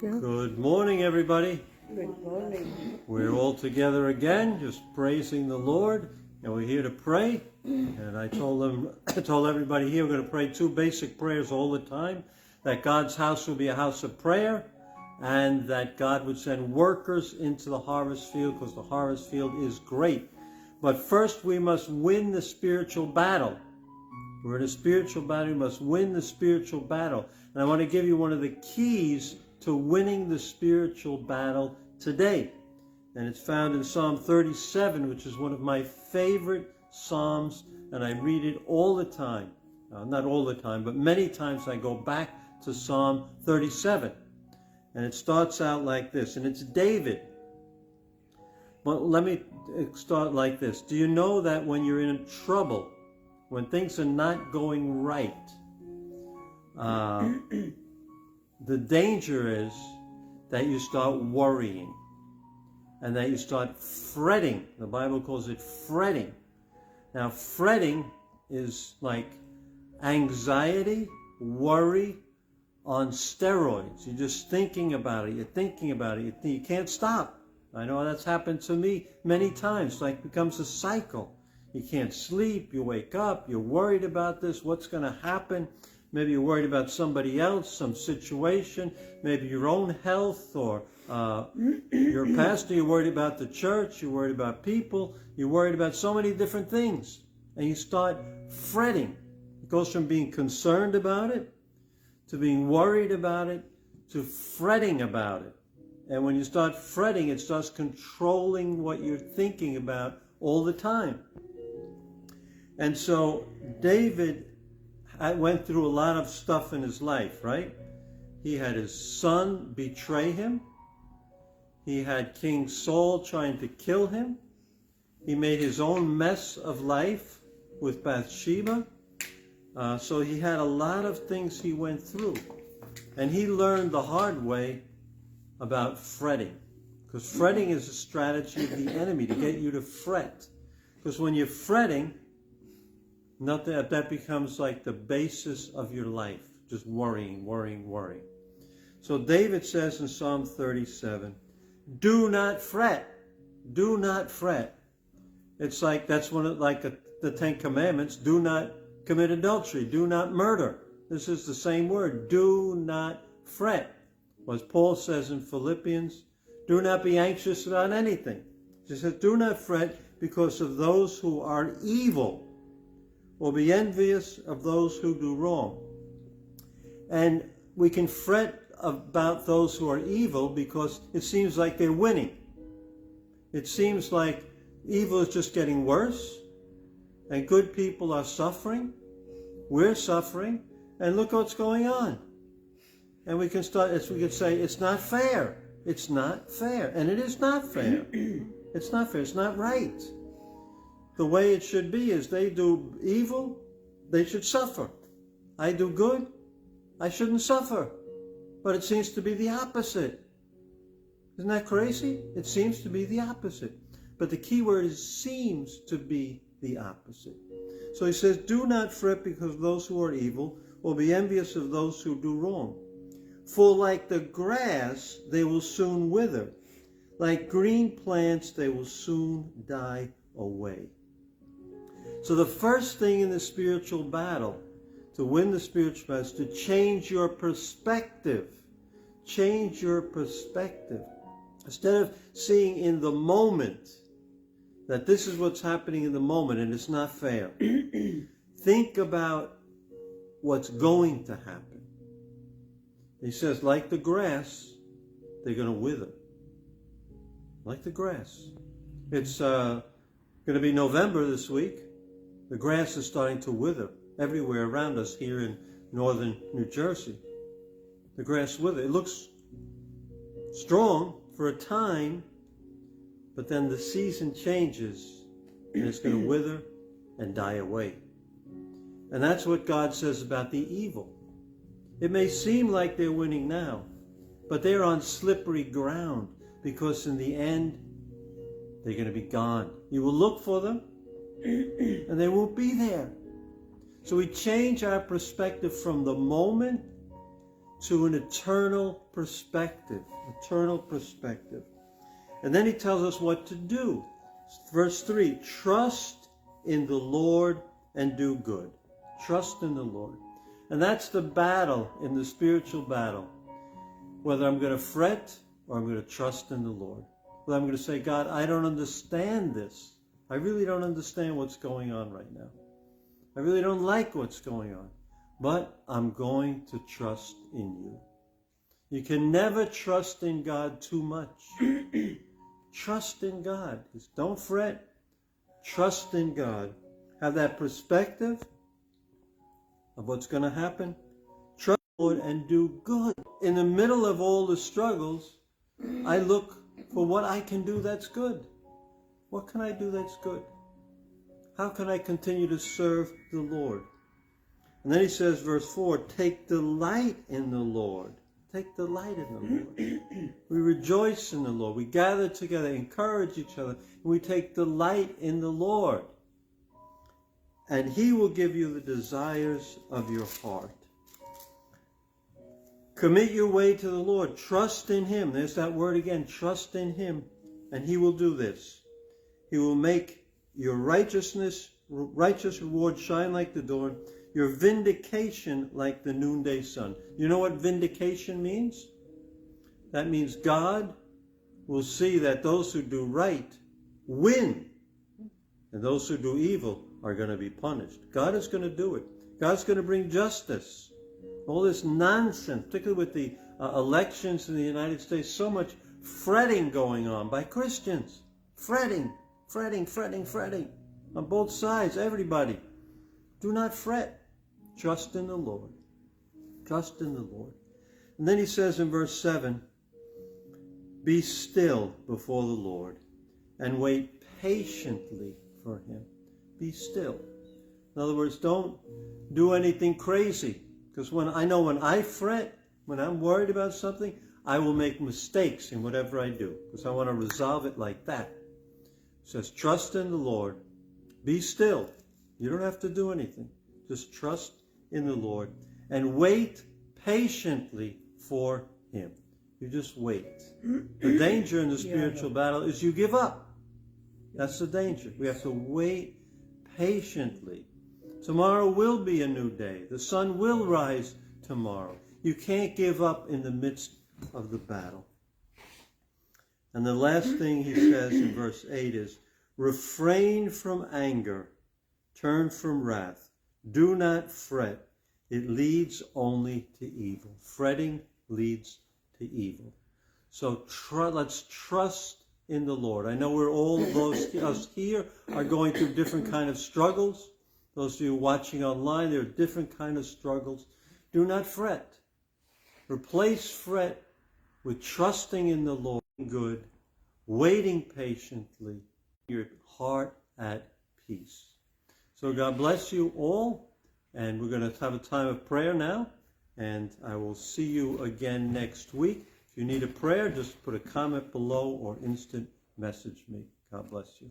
Good morning, everybody. Good morning. We're all together again, just praising the Lord, and we're here to pray. And I told everybody here, we're going to pray two basic prayers all the time: that God's house will be a house of prayer, and that God would send workers into the harvest field, because the harvest field is great. But first, we must win the spiritual battle. We're in a spiritual battle. We must win the spiritual battle. And I want to give you one of the keys to winning the spiritual battle today. And it's found in Psalm 37, which is one of my favorite Psalms, and I read it all the time. Not all the time, but many times I go back to Psalm 37. And it starts out like this, and it's David. Well, let me start like this. Do you know that when you're in trouble, when things are not going right, the danger is that you start worrying and that you start fretting. The Bible calls it fretting. Now, fretting is like anxiety, worry on steroids. You're just thinking about it. You're thinking about it. You can't stop. I know that's happened to me many times. It's like it becomes a cycle. You can't sleep. You wake up. You're worried about this. What's going to happen? Maybe you're worried about somebody else, some situation, maybe your own health, or you're a pastor, you're worried about the church, you're worried about people, you're worried about so many different things. And you start fretting. It goes from being concerned about it, to being worried about it, to fretting about it. And when you start fretting, it starts controlling what you're thinking about all the time. And so David went through a lot of stuff in his life, right? He had his son betray him. He had King Saul trying to kill him. He made his own mess of life with Bathsheba. So he had a lot of things he went through. And he learned the hard way about fretting. Because fretting is a strategy of the enemy to get you to fret. Because when you're fretting, that becomes like the basis of your life, just worrying. So David says in Psalm 37, do not fret, do not fret. It's like, that's one of the Ten Commandments, do not commit adultery, do not murder. This is the same word, do not fret. As Paul says in Philippians, do not be anxious about anything. He says, do not fret because of those who are evil, or be envious of those who do wrong. And we can fret about those who are evil because it seems like they're winning. It seems like evil is just getting worse, and good people are suffering. We're suffering, and look what's going on. And we can say, it's not fair. It's not fair. And it is not fair. It's not fair. It's not right. The way it should be is they do evil, they should suffer. I do good, I shouldn't suffer. But it seems to be the opposite. Isn't that crazy? It seems to be the opposite. But the key word is seems to be the opposite. So he says, do not fret because of those who are evil, or be envious of those who do wrong. For like the grass, they will soon wither. Like green plants, they will soon die away. So the first thing in the spiritual battle, to win the spiritual battle, is to change your perspective. Change your perspective. Instead of seeing in the moment that this is what's happening in the moment and it's not fair, think about what's going to happen. He says, like the grass, they're going to wither. Like the grass. It's going to be November this week. The grass is starting to wither everywhere around us here in northern New Jersey. The grass withers. It looks strong for a time, but then the season changes and it's going to wither and die away. And that's what God says about the evil. It may seem like they're winning now, but they're on slippery ground because in the end, they're going to be gone. You will look for them, and they won't be there. So we change our perspective from the moment to an eternal perspective. Eternal perspective. And then he tells us what to do. Verse 3, trust in the Lord and do good. Trust in the Lord. And that's the battle in the spiritual battle. Whether I'm going to fret or I'm going to trust in the Lord. Whether I'm going to say, God, I don't understand this. I really don't understand what's going on right now. I really don't like what's going on. But I'm going to trust in you. You can never trust in God too much. Trust in God. Just don't fret. Trust in God. Have that perspective of what's going to happen. Trust the Lord and do good. In the middle of all the struggles, I look for what I can do that's good. What can I do that's good? How can I continue to serve the Lord? And then he says, verse 4, take delight in the Lord. Take delight in the Lord. We rejoice in the Lord. We gather together, encourage each other, and we take delight in the Lord. And he will give you the desires of your heart. Commit your way to the Lord. Trust in him. There's that word again. Trust in him. And he will do this. He will make your righteous reward shine like the dawn, your vindication like the noonday sun. You know what vindication means? That means God will see that those who do right win, and those who do evil are going to be punished. God is going to do it. God's going to bring justice. All this nonsense, particularly with the elections in the United States, so much fretting going on by Christians. Fretting on both sides, everybody. Do not fret. Trust in the Lord. Trust in the Lord. And then he says in verse 7, be still before the Lord and wait patiently for him. Be still. In other words, don't do anything crazy. Because when I fret, when I'm worried about something, I will make mistakes in whatever I do. Because I want to resolve it like that. It says, trust in the Lord. Be still. You don't have to do anything. Just trust in the Lord and wait patiently for him. You just wait. The danger in the spiritual battle is you give up. That's the danger. We have to wait patiently. Tomorrow will be a new day. The sun will rise tomorrow. You can't give up in the midst of the battle. And the last thing he says in verse 8 is, refrain from anger, turn from wrath. Do not fret. It leads only to evil. Fretting leads to evil. So let's trust in the Lord. I know we're all, us here are going through different kind of struggles. Those of you watching online, there are different kind of struggles. Do not fret. Replace fret with trusting in the Lord, good, waiting patiently, your heart at peace. So God bless you all, and we're going to have a time of prayer now, and I will see you again next week. If you need a prayer, just put a comment below or instant message me. God bless you.